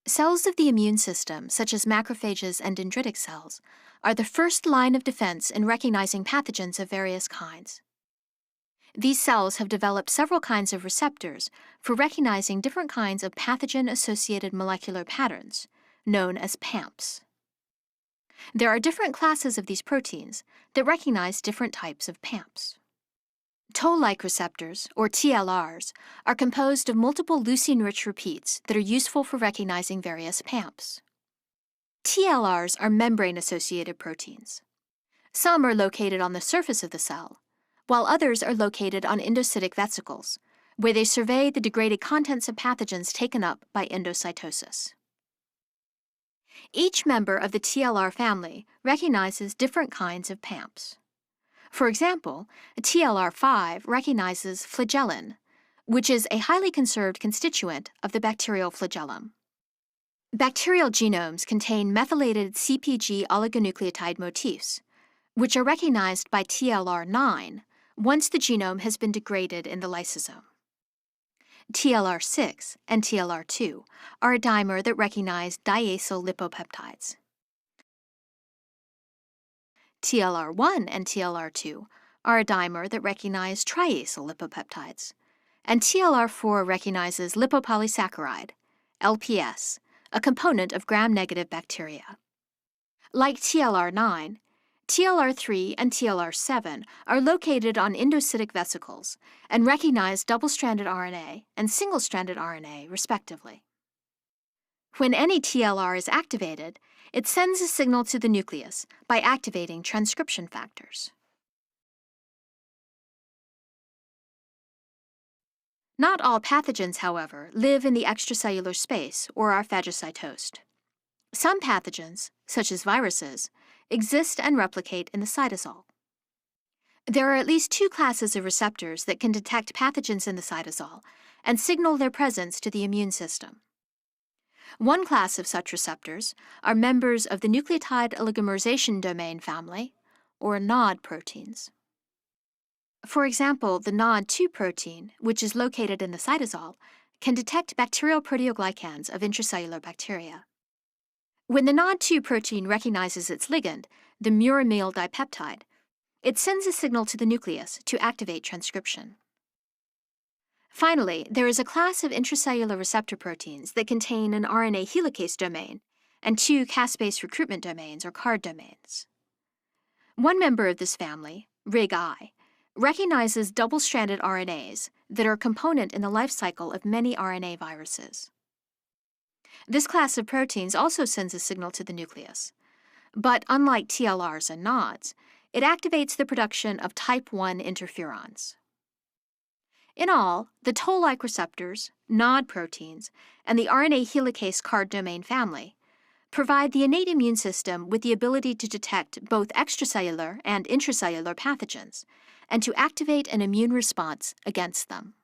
Cells of the immune system, such as macrophages and dendritic cells, are the first line of defense in recognizing pathogens of various kinds. These cells have developed several kinds of receptors for recognizing different kinds of pathogen-associated molecular patterns, known as PAMPs. There are different classes of these proteins that recognize different types of PAMPs. Toll-like receptors, or TLRs, are composed of multiple leucine-rich repeats that are useful for recognizing various PAMPs. TLRs are membrane-associated proteins. Some are located on the surface of the cell, while others are located on endocytic vesicles, where they survey the degraded contents of pathogens taken up by endocytosis. Each member of the TLR family recognizes different kinds of PAMPs. For example, TLR5 recognizes flagellin, which is a highly conserved constituent of the bacterial flagellum. Bacterial genomes contain methylated CpG oligonucleotide motifs, which are recognized by TLR9 once the genome has been degraded in the lysosome. TLR6 and TLR2 are a dimer that recognize diacyl lipopeptides. TLR1 and TLR2 are a dimer that recognize triacyl lipopeptides, and TLR4 recognizes lipopolysaccharide, LPS, a component of gram-negative bacteria. Like TLR9, TLR3 and TLR7 are located on endocytic vesicles and recognize double-stranded RNA and single-stranded RNA, respectively. When any TLR is activated, it sends a signal to the nucleus by activating transcription factors. Not all pathogens, however, live in the extracellular space or are phagocytosed. Some pathogens, such as viruses, exist and replicate in the cytosol. There are at least two classes of receptors that can detect pathogens in the cytosol and signal their presence to the immune system. One class of such receptors are members of the nucleotide oligomerization domain family, or NOD proteins. For example, the NOD2 protein, which is located in the cytosol, can detect bacterial proteoglycans of intracellular bacteria. When the NOD2 protein recognizes its ligand, the muramyl dipeptide, it sends a signal to the nucleus to activate transcription. Finally, there is a class of intracellular receptor proteins that contain an RNA helicase domain and two caspase recruitment domains, or CARD domains. One member of this family, RIG-I, recognizes double-stranded RNAs that are a component in the life cycle of many RNA viruses. This class of proteins also sends a signal to the nucleus, but unlike TLRs and NODs, it activates the production of type 1 interferons. In all, the toll-like receptors, NOD proteins, and the RNA helicase CARD domain family provide the innate immune system with the ability to detect both extracellular and intracellular pathogens and to activate an immune response against them.